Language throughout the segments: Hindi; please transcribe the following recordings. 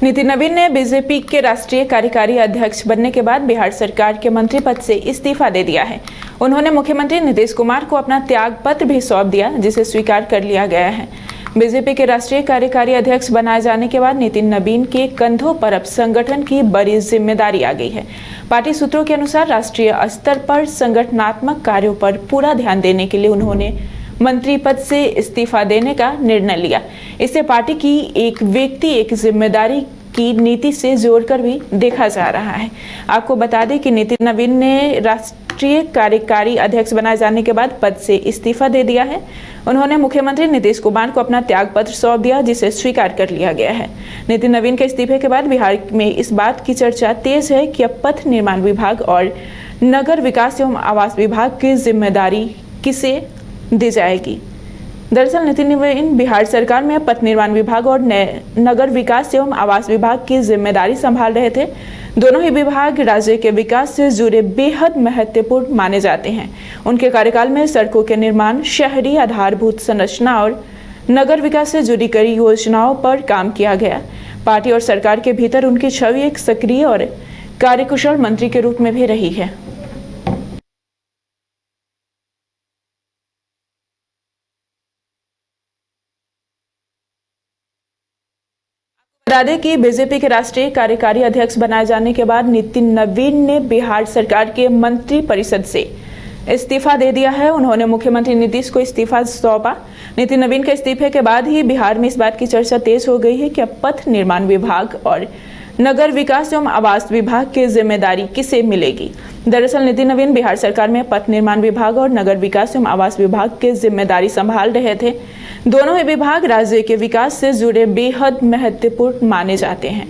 नितिन नवीन ने बीजेपी के राष्ट्रीय कार्यकारी अध्यक्ष बनने के बाद बिहार सरकार के मंत्री पद से इस्तीफा दे दिया है। उन्होंने मुख्यमंत्री नीतीश कुमार को अपना त्याग पत्र भी सौंप दिया, जिसे स्वीकार कर लिया गया है। बीजेपी के राष्ट्रीय कार्यकारी अध्यक्ष बनाए जाने के बाद नितिन नवीन के कंधों पर अब संगठन की बड़ी जिम्मेदारी आ गई है। पार्टी सूत्रों के अनुसार राष्ट्रीय स्तर पर संगठनात्मक कार्यों पर पूरा ध्यान देने के लिए उन्होंने मंत्री पद से इस्तीफा देने का निर्णय लिया। इससे पार्टी की एक व्यक्ति एक जिम्मेदारी की नीति से जोड़कर भी देखा जा रहा है। आपको बता दें कि नितिन नवीन ने राष्ट्रीय कार्यकारी अध्यक्ष बनाए जाने के बाद पद से इस्तीफा दे दिया है। उन्होंने मुख्यमंत्री नीतीश कुमार को अपना त्याग पत्र सौंप दिया, जिसे स्वीकार कर लिया गया है। नितिन नवीन के इस्तीफे के बाद बिहार में इस बात की चर्चा तेज है कि अब पथ निर्माण विभाग और नगर विकास एवं आवास विभाग की जिम्मेदारी किसे दी जाएगी। दरअसल नितिन नवीन बिहार सरकार में पथ निर्माण विभाग और नगर विकास एवं आवास विभाग की जिम्मेदारी संभाल रहे थे। दोनों ही विभाग राज्य के विकास से जुड़े बेहद महत्वपूर्ण माने जाते हैं। उनके कार्यकाल में सड़कों के निर्माण, शहरी आधारभूत संरचना और नगर विकास से जुड़ी कई योजनाओं पर काम किया गया। पार्टी और सरकार के भीतर उनकी छवि एक सक्रिय और कार्यकुशल मंत्री के रूप में भी रही है। बता दें कि बीजेपी के राष्ट्रीय कार्यकारी अध्यक्ष बनाए जाने के बाद नितिन नवीन ने बिहार सरकार के मंत्री परिषद से इस्तीफा दे दिया है। उन्होंने मुख्यमंत्री नीतीश को इस्तीफा सौंपा। नितिन नवीन के इस्तीफे के बाद ही बिहार में इस बात की चर्चा तेज हो गई है कि अब पथ निर्माण विभाग और नगर विकास एवं आवास विभाग की जिम्मेदारी किसे मिलेगी। दरअसल नितिन नवीन बिहार सरकार में पथ निर्माण विभाग और नगर विकास एवं आवास विभाग की जिम्मेदारी संभाल रहे थे। दोनों ही विभाग राज्य के विकास से जुड़े बेहद महत्वपूर्ण माने जाते हैं।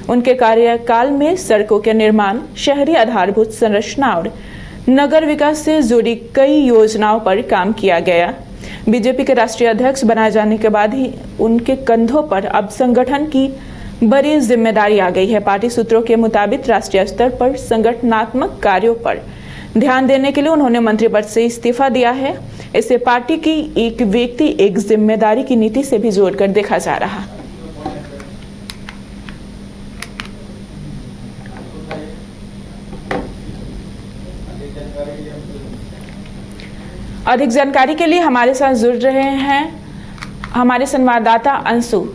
उनके कार्यकाल में सड़कों के निर्माण, शहरी आधारभूत संरचना और नगर विकास से जुड़ी कई योजनाओं पर काम किया गया। बीजेपी के राष्ट्रीय अध्यक्ष बनाए जाने के बाद ही उनके कंधों पर अब संगठन की बड़ी जिम्मेदारी आ गई है। पार्टी सूत्रों के मुताबिक राष्ट्रीय स्तर पर संगठनात्मक कार्यों पर ध्यान देने के लिए उन्होंने मंत्री पद से इस्तीफा दिया है। इससे पार्टी की एक व्यक्ति एक जिम्मेदारी की नीति से भी जोड़कर देखा जा रहा। अधिक जानकारी के लिए हमारे साथ जुड़ रहे हैं हमारे संवाददाता अंशु।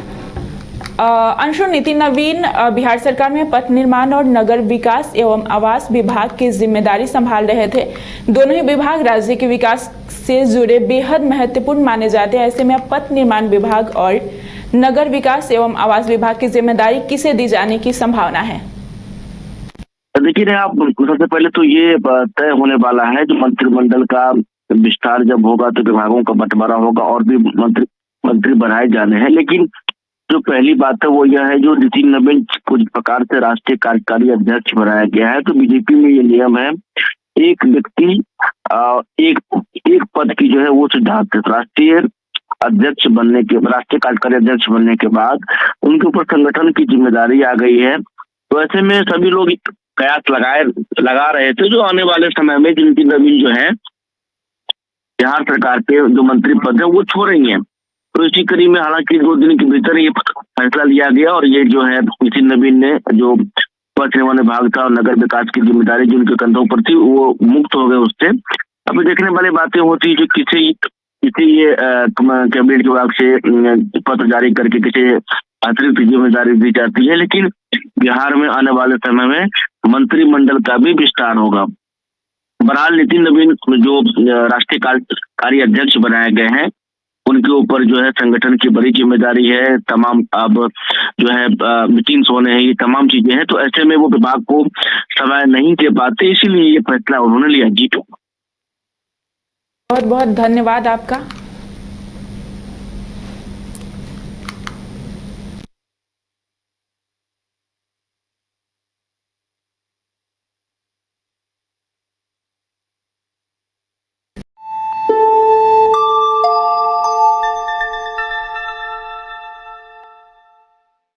नितिन नवीन बिहार सरकार में पथ निर्माण और नगर विकास एवं आवास विभाग की जिम्मेदारी संभाल रहे थे। दोनों ही विभाग राज्य के विकास से जुड़े बेहद महत्वपूर्ण माने जाते हैं। ऐसे में अब पथ निर्माण विभाग और नगर विकास एवं आवास विभाग की जिम्मेदारी किसे दी जाने की संभावना है? देखिए, आप सबसे पहले तो ये तय होने वाला है जो मंत्रिमंडल का विस्तार जब होगा तो विभागों का बंटवारा होगा और भी मंत्री बढ़ाए जाने हैं। लेकिन जो पहली बात है वो यह है, जो नितिन नवीन कुछ प्रकार से राष्ट्रीय कार्यकारी अध्यक्ष बनाया गया है, तो बीजेपी में ये नियम है, एक व्यक्ति एक पद की जो है वो सिद्धांत है। राष्ट्रीय कार्यकारी अध्यक्ष बनने के बाद उनके ऊपर संगठन की जिम्मेदारी आ गई है। तो ऐसे में सभी लोग कयास लगा रहे थे जो आने वाले समय में नितिन नवीन जो है बिहार सरकार के जो मंत्री पद है वो छोड़ेंगे। तो इसी कड़ी में हालांकि 2 दिन के भीतर ये फैसला लिया गया और ये जो है नितिन नवीन ने जो पथ निर्माण विभाग था और नगर विकास की जिम्मेदारी जिनके कंधों पर थी वो मुक्त हो गए उससे। अभी देखने वाली बातें होती है जो किसी ये कैबिनेट विभाग से पत्र जारी करके किसी अतिरिक्त जिम्मेदारी दी जाती है। लेकिन बिहार में आने वाले समय में मंत्रिमंडल का भी विस्तार होगा। बहरहाल नितिन नवीन जो राष्ट्रीय कार्यकारी अध्यक्ष बनाए गए हैं उनके ऊपर जो है संगठन की बड़ी जिम्मेदारी है। तमाम अब जो है मीटिंग्स होने हैं, ये तमाम चीजें हैं। तो ऐसे में वो विभाग को समय नहीं दे पाते, इसीलिए ये फैसला उन्होंने लिया। जी, बहुत बहुत धन्यवाद आपका।